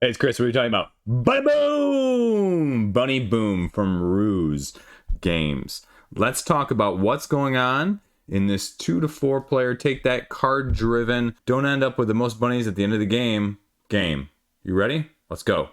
Hey, it's Chris. What are you talking about? Bunny Boom! Bunny Boom from Ruse Games. Let's talk about what's going on in this 2 to 4 player take that card driven, don't end up with the most bunnies at the end of the game. You ready? Let's go.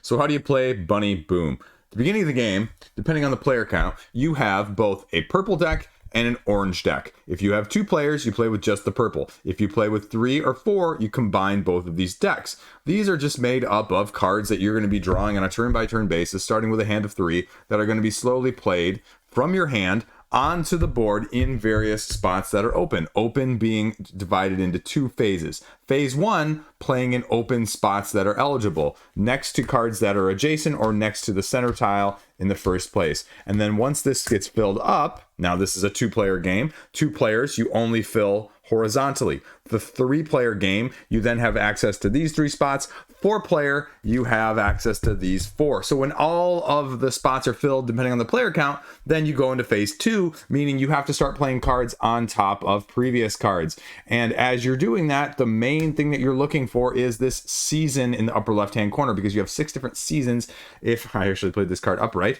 So, how do you play Bunny Boom? At the beginning of the game, depending on the player count, you have both a purple deck and an orange deck. If you have 2 players, you play with just the purple. If you play with 3 or 4, you combine both of these decks. These are just made up of cards that you're going to be drawing on a turn-by-turn basis, starting with a hand of 3, that are going to be slowly played from your hand onto the board in various spots that are open. Open being divided into 2 phases. Phase 1, playing in open spots that are eligible, next to cards that are adjacent or next to the center tile in the first place. And then once this gets filled up, now this is a 2-player game, 2 players, you only fill horizontally. The 3-player game, you then have access to these 3 spots. 4-player, you have access to these 4. So when all of the spots are filled, depending on the player count, then you go into phase 2, meaning you have to start playing cards on top of previous cards. And as you're doing that, the main thing that you're looking for is this season in the upper left-hand corner, because you have 6 different seasons, if I actually played this card upright,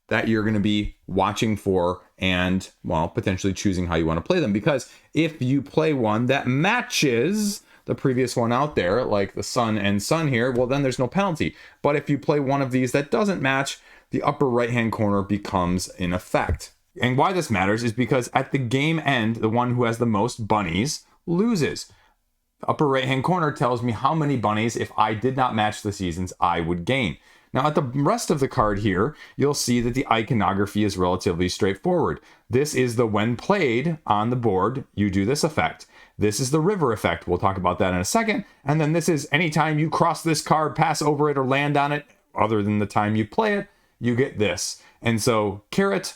that you're going to be watching for and, well, potentially choosing how you want to play them. Because if you play one that matches the previous one out there, like the sun and sun here, well, then there's no penalty. But if you play one of these that doesn't match, the upper right-hand corner becomes in effect. And why this matters is because at the game end, the one who has the most bunnies loses. The upper right-hand corner tells me how many bunnies, if I did not match the seasons, I would gain. Now, at the rest of the card here, you'll see that the iconography is relatively straightforward. This is the when played on the board, you do this effect. This is the river effect. We'll talk about that in a second. And then this is anytime you cross this card, pass over it, or land on it, other than the time you play it, you get this. And so, carrot,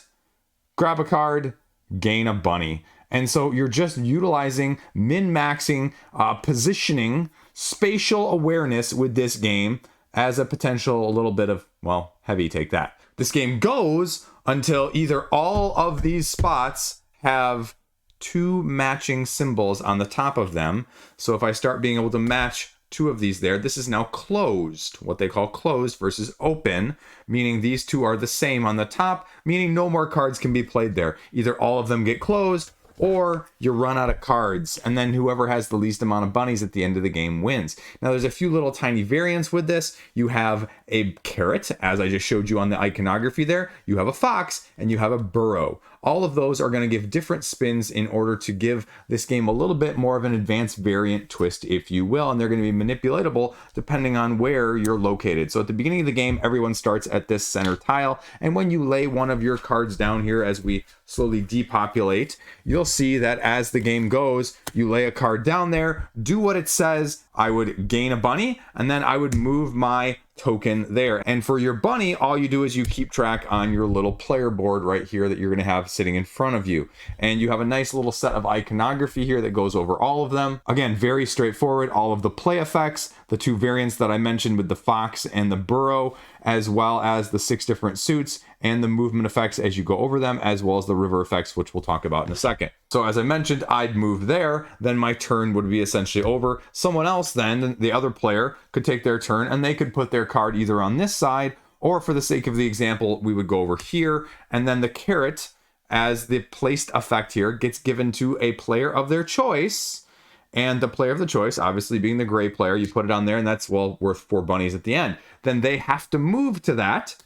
grab a card, gain a bunny. And so you're just utilizing min-maxing, positioning, spatial awareness with this game as a potential a little bit of, well, heavy, take that. This game goes until either all of these spots have 2 matching symbols on the top of them. So if I start being able to match 2 of these there, this is now closed, what they call closed versus open, meaning these 2 are the same on the top, meaning no more cards can be played there. Either all of them get closed, or you run out of cards, and then whoever has the least amount of bunnies at the end of the game wins. Now, there's a few little tiny variants with this. You have a carrot, as I just showed you on the iconography there. You have a fox, and you have a burrow. All of those are going to give different spins in order to give this game a little bit more of an advanced variant twist, if you will, and they're going to be manipulatable depending on where you're located. So at the beginning of the game, everyone starts at this center tile, and when you lay one of your cards down here as we slowly depopulate, you'll see that as the game goes, you lay a card down there, do what it says. I would gain a bunny, and then I would move my token there. And for your bunny, all you do is you keep track on your little player board right here that you're going to have sitting in front of you. And you have a nice little set of iconography here that goes over all of them. Again, very straightforward. All of the play effects, the 2 variants that I mentioned with the fox and the burrow, as well as the 6 different suits and the movement effects as you go over them, as well as the river effects, which we'll talk about in a second. So as I mentioned, I'd move there, then my turn would be essentially over. Someone else then, the other player, could take their turn and they could put their card either on this side, or for the sake of the example, we would go over here, and then the carrot, as the placed effect here, gets given to a player of their choice. And the player of the choice, obviously being the gray player, you put it on there, and that's, well, worth 4 bunnies at the end. Then they have to move to that.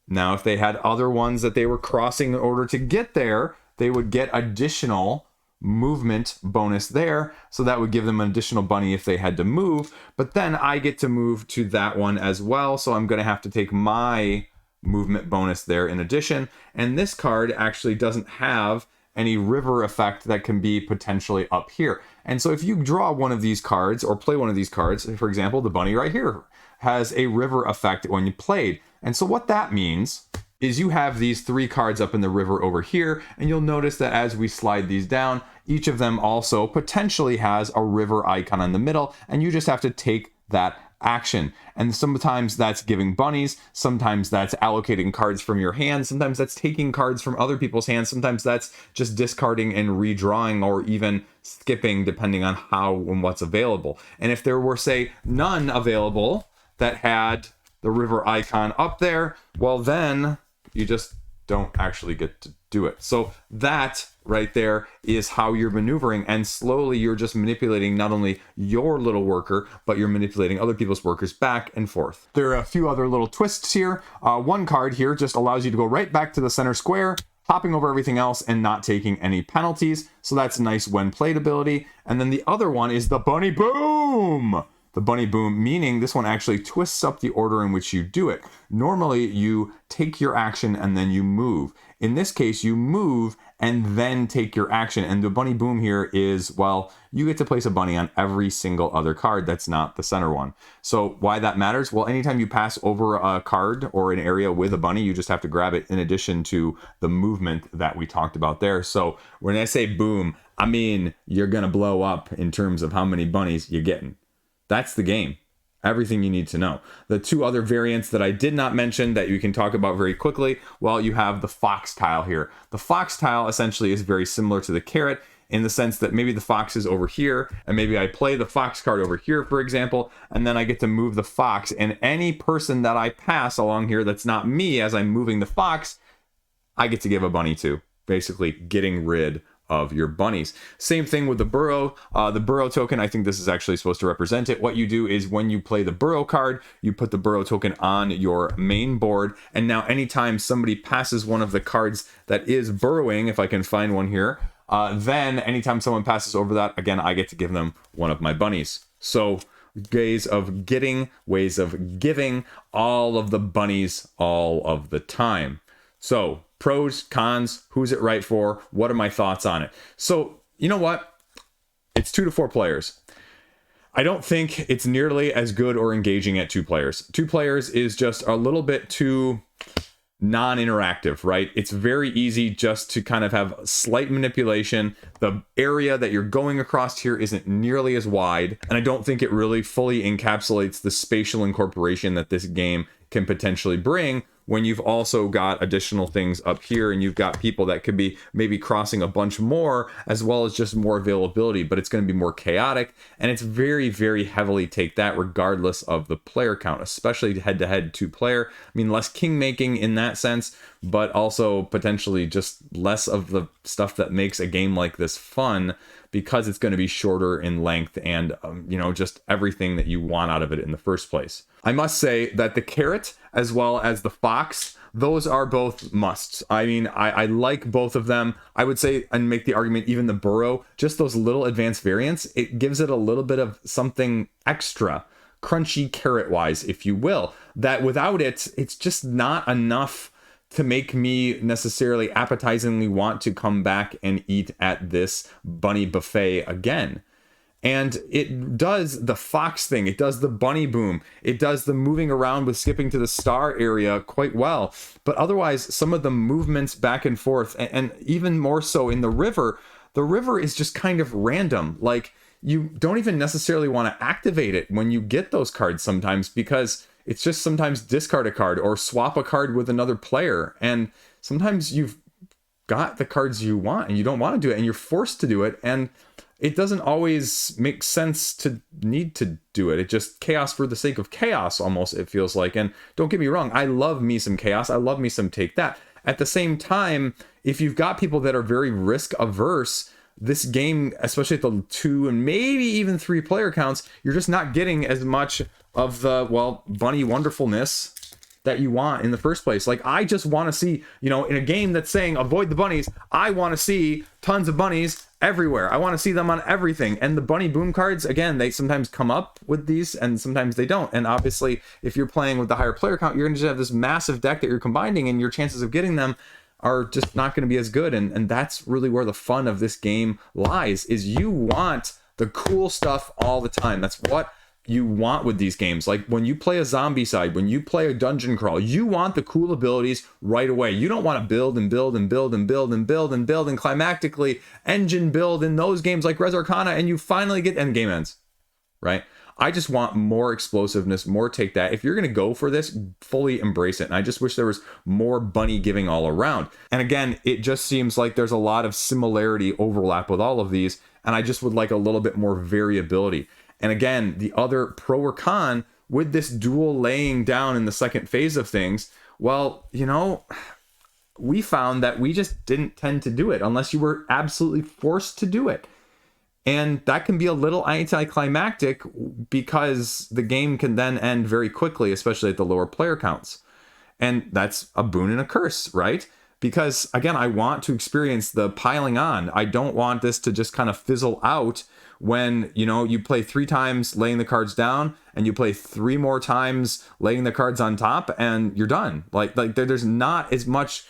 Now, if they had other ones that they were crossing in order to get there, they would get additional movement bonus there. So that would give them an additional bunny if they had to move. But then I get to move to that one as well. So I'm going to have to take my movement bonus there in addition. And this card actually doesn't have any river effect that can be potentially up here. And so if you draw one of these cards or play one of these cards, for example, the bunny right here has a river effect when you played. And so what that means is you have these 3 cards up in the river over here, and you'll notice that as we slide these down, each of them also potentially has a river icon in the middle, and you just have to take that action. And sometimes that's giving bunnies, sometimes that's allocating cards from your hand, sometimes that's taking cards from other people's hands, sometimes that's just discarding and redrawing, or even skipping depending on how and what's available. And if there were, say, none available, that had the river icon up there, well, then you just don't actually get to do it. So that right there is how you're maneuvering, and slowly you're just manipulating not only your little worker, but you're manipulating other people's workers back and forth. There are a few other little twists here. One card here just allows you to go right back to the center square, hopping over everything else and not taking any penalties. So that's nice when played ability. And then the other one is the Bunny Boom. The Bunny Boom, meaning this one actually twists up the order in which you do it. Normally, you take your action and then you move. In this case, you move and then take your action. And the Bunny Boom here is, well, you get to place a bunny on every single other card that's not the center one. So why that matters? Well, anytime you pass over a card or an area with a bunny, you just have to grab it in addition to the movement that we talked about there. So when I say boom, I mean you're going to blow up in terms of how many bunnies you're getting. That's the game. Everything you need to know. The two other variants that I did not mention that you can talk about very quickly, well, you have the fox tile here. The fox tile essentially is very similar to the carrot in the sense that maybe the fox is over here, and maybe I play the fox card over here, for example, and then I get to move the fox, and any person that I pass along here that's not me as I'm moving the fox, I get to give a bunny to, basically getting rid of your bunnies. Same thing with the burrow. The burrow token, I think this is actually supposed to represent it. What you do is when you play the burrow card, you put the burrow token on your main board, and now anytime somebody passes one of the cards that is burrowing, if I can find one here, then anytime someone passes over that, again, I get to give them one of my bunnies. So ways of getting, ways of giving all of the bunnies all of the time. So pros, cons, who's it right for? What are my thoughts on it? So, you know what? It's 2 to 4 players. I don't think it's nearly as good or engaging at 2 players. 2 players is just a little bit too non-interactive, right? It's very easy just to kind of have slight manipulation. The area that you're going across here isn't nearly as wide, and I don't think it really fully encapsulates the spatial incorporation that this game can potentially bring when you've also got additional things up here and you've got people that could be maybe crossing a bunch more, as well as just more availability, but it's going to be more chaotic, and it's very, very heavily take that regardless of the player count, especially head-to-head 2-player. I mean, less king making in that sense, but also potentially just less of the stuff that makes a game like this fun, because it's going to be shorter in length and, just everything that you want out of it in the first place. I must say that the carrot as well as the fox, those are both musts. I mean, I like both of them. I would say, and make the argument, even the burrow, just those little advanced variants, it gives it a little bit of something extra, crunchy carrot-wise, if you will, that without it, it's just not enough to make me necessarily appetizingly want to come back and eat at this bunny buffet again. And it does the fox thing, it does the bunny boom, it does the moving around with skipping to the star area quite well. But otherwise, some of the movements back and forth, and even more so in the river is just kind of random. Like, you don't even necessarily want to activate it when you get those cards sometimes, because it's just sometimes discard a card or swap a card with another player. And sometimes you've got the cards you want and you don't want to do it and you're forced to do it. And it doesn't always make sense to need to do it. It just chaos for the sake of chaos, almost, it feels like. And don't get me wrong, I love me some chaos. I love me some take that. At the same time, if you've got people that are very risk averse, this game, especially at the 2 and maybe even 3 player counts, you're just not getting as much of the, bunny wonderfulness that you want in the first place. Like, I just want to see, in a game that's saying avoid the bunnies, I want to see tons of bunnies everywhere. I want to see them on everything. And the bunny boom cards, again, they sometimes come up with these and sometimes they don't. And obviously, if you're playing with the higher player count, you're going to just have this massive deck that you're combining, and your chances of getting them are just not going to be as good. And that's really where the fun of this game lies, is you want the cool stuff all the time. That's what you want with these games. Like, when you play a zombie side, when you play a dungeon crawl, you want the cool abilities right away. You don't want to build and build and build and build and build and build and climactically engine build in those games like Res Arcana, and you finally get end game ends, right? I just want more explosiveness, more take that. If you're going to go for this, fully embrace it. And I just wish there was more bunny giving all around. And again, it just seems like there's a lot of similarity overlap with all of these, and I just would like a little bit more variability. And again, the other pro or con with this dual laying down in the second phase of things, well, we found that we just didn't tend to do it unless you were absolutely forced to do it. And that can be a little anticlimactic because the game can then end very quickly, especially at the lower player counts. And that's a boon and a curse, right? Because again, I want to experience the piling on. I don't want this to just kind of fizzle out when, you play 3 times laying the cards down and you play 3 more times laying the cards on top and you're done. Like there's not as much,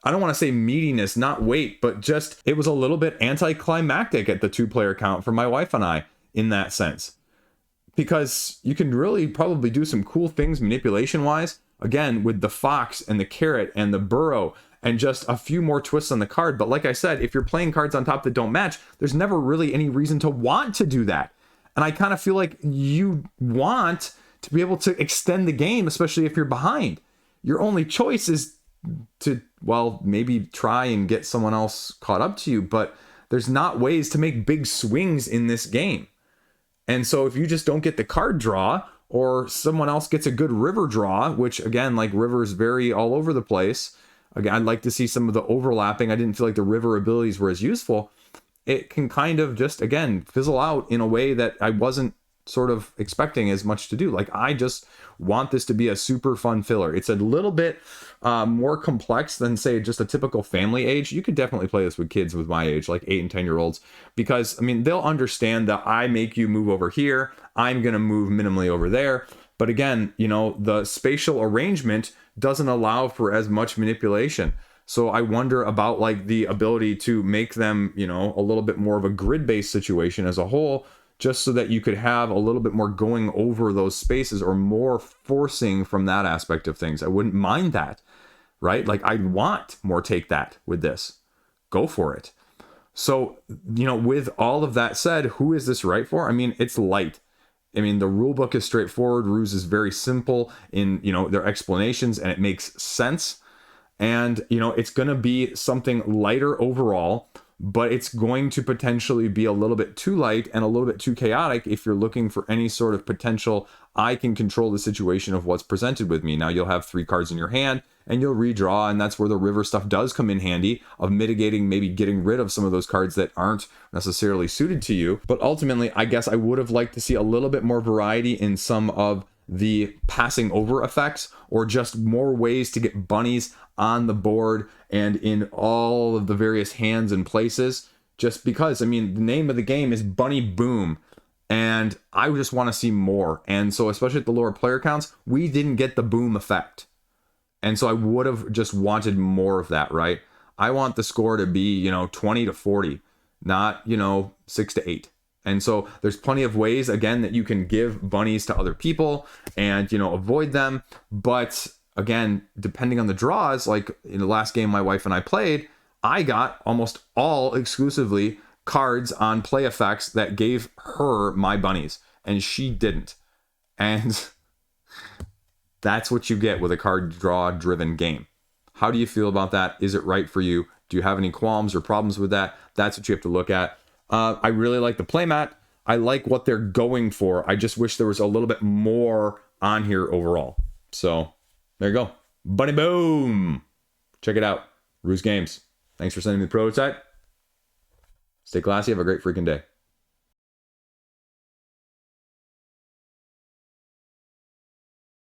I don't want to say meatiness, not weight, but just it was a little bit anticlimactic at the 2-player count for my wife and I in that sense. Because you can really probably do some cool things manipulation wise, again, with the fox and the carrot and the burrow and just a few more twists on the card. But like I said, if you're playing cards on top that don't match, there's never really any reason to want to do that. And I kind of feel like you want to be able to extend the game, especially if you're behind. Your only choice is to, well, maybe try and get someone else caught up to you, but there's not ways to make big swings in this game. And so if you just don't get the card draw, or someone else gets a good river draw, which again, like rivers vary all over the place. Again, I'd like to see some of the overlapping. I didn't feel like the river abilities were as useful. It can kind of just, again, fizzle out in a way that I wasn't sort of expecting as much to do. Like, I just want this to be a super fun filler. It's a little bit more complex than, say, just a typical family age. You could definitely play this with kids with my age, like 8 and 10-year-olds, because, I mean, they'll understand that I make you move over here, I'm going to move minimally over there. But again, the spatial arrangement doesn't allow for as much manipulation. So I wonder about like the ability to make them, a little bit more of a grid-based situation as a whole, just so that you could have a little bit more going over those spaces or more forcing from that aspect of things. I wouldn't mind that, right? Like, I'd want more take that with this. Go for it. So, with all of that said, who is this right for? I mean, it's light. I mean, the rule book is straightforward. Ruse is very simple in, their explanations, and it makes sense. And, it's going to be something lighter overall, but it's going to potentially be a little bit too light and a little bit too chaotic if you're looking for any sort of potential, I can control the situation of what's presented with me. Now, you'll have 3 cards in your hand and you'll redraw, and that's where the river stuff does come in handy, of mitigating, maybe getting rid of some of those cards that aren't necessarily suited to you. But ultimately, I guess I would have liked to see a little bit more variety in some of the passing over effects, or just more ways to get bunnies on the board and in all of the various hands and places. Just because, I mean, the name of the game is Bunny Boom, and I just want to see more. And so, especially at the lower player counts, we didn't get the boom effect. And so I would have just wanted more of that, right? I want the score to be, 20 to 40, not, 6 to 8. And so there's plenty of ways, again, that you can give bunnies to other people and, avoid them. But again, depending on the draws, like in the last game my wife and I played, I got almost all exclusively cards on play effects that gave her my bunnies, and she didn't. And that's what you get with a card draw driven game. How do you feel about that? Is it right for you? Do you have any qualms or problems with that? That's what you have to look at. I really like the playmat. I like what they're going for. I just wish there was a little bit more on here overall. So there you go. Bunny Boom. Check it out. Ruse Games. Thanks for sending me the prototype. Stay classy. Have a great freaking day.